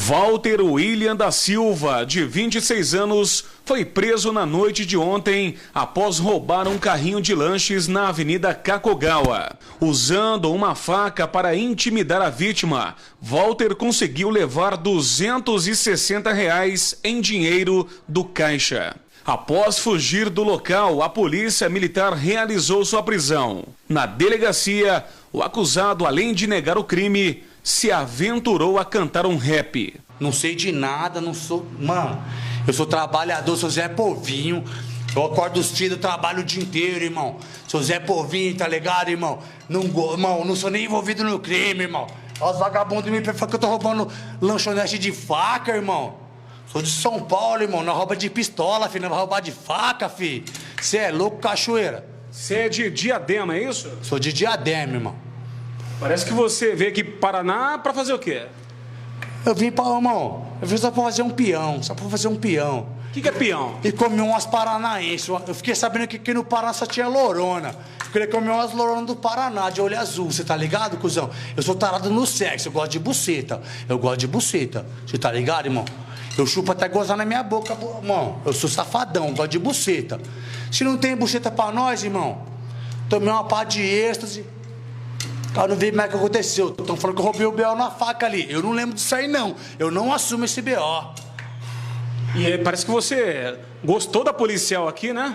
Walter William da Silva, de 26 anos, foi preso na noite de ontem após roubar um carrinho de lanches na Avenida Kakogawa. Usando uma faca para intimidar a vítima, Walter conseguiu levar R$ 260 em dinheiro do caixa. Após fugir do local, a polícia militar realizou sua prisão. Na delegacia, o acusado, além de negar o crime, se aventurou a cantar um rap. Não sei de nada, não sou... Mano, eu sou trabalhador, sou Zé Povinho. Eu acordo cedo, trabalho o dia inteiro, irmão. Sou Zé Povinho, tá ligado, irmão? Irmão, não sou nem envolvido no crime, irmão. Os vagabundos me falam que eu tô roubando lanchonete de faca, irmão. Sou de São Paulo, irmão. Não rouba de pistola, filho. Não vai roubar de faca, filho. Você é louco, cachoeira? Você é de Diadema, é isso? Sou de Diadema, irmão. Parece que você veio aqui para Paraná para fazer o quê? Eu vim pra, irmão, eu vim só pra fazer um peão, só pra fazer um peão. O que é peão? E comi umas paranaenses. Eu fiquei sabendo que aqui no Paraná só tinha lorona. Eu queria comer umas loronas do Paraná, de olho azul, você tá ligado, cuzão? Eu sou tarado no sexo, eu gosto de buceta. Eu gosto de buceta, você tá ligado, irmão? Eu chupo até gozar na minha boca, irmão. Eu sou safadão, gosto de buceta. Se não tem buceta pra nós, irmão, tomei uma pá de êxtase. Eu não vi mais o que aconteceu. Estão falando que eu roubei o B.O. na faca ali. Eu não lembro disso aí, não. Eu não assumo esse B.O. E parece que você gostou da policial aqui, né?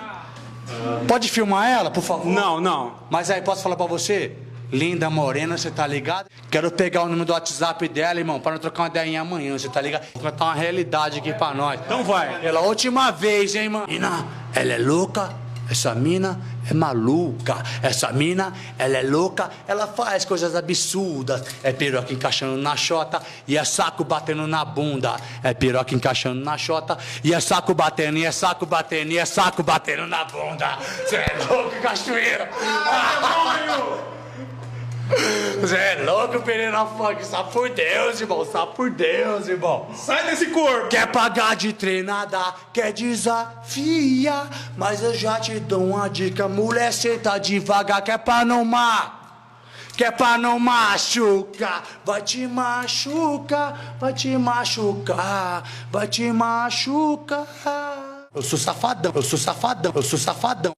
Pode filmar ela, por favor? Não, não. Mas aí, posso falar pra você? Linda, morena, você tá ligado? Quero pegar o número do WhatsApp dela, irmão, pra não trocar uma ideia amanhã, você tá ligado? Vou contar uma realidade aqui pra nós. Então vai. Pela última vez, hein, mano? Mina, ela é louca. Essa mina é maluca, essa mina, ela é louca, ela faz coisas absurdas. É piroca encaixando na xota e é saco batendo na bunda. É piroca encaixando na xota e é saco batendo, e é saco batendo, e é saco batendo na bunda. Você é louco, cachoeira? Você é louco, Pereira Funk, só por Deus, irmão, só por Deus, irmão. Sai desse corpo! Quer pagar de treinada, quer desafiar, mas eu já te dou uma dica, mulher, senta devagar, quer pra não machucar, vai te machucar, vai te machucar, vai te machucar. Eu sou safadão, eu sou safadão, eu sou safadão.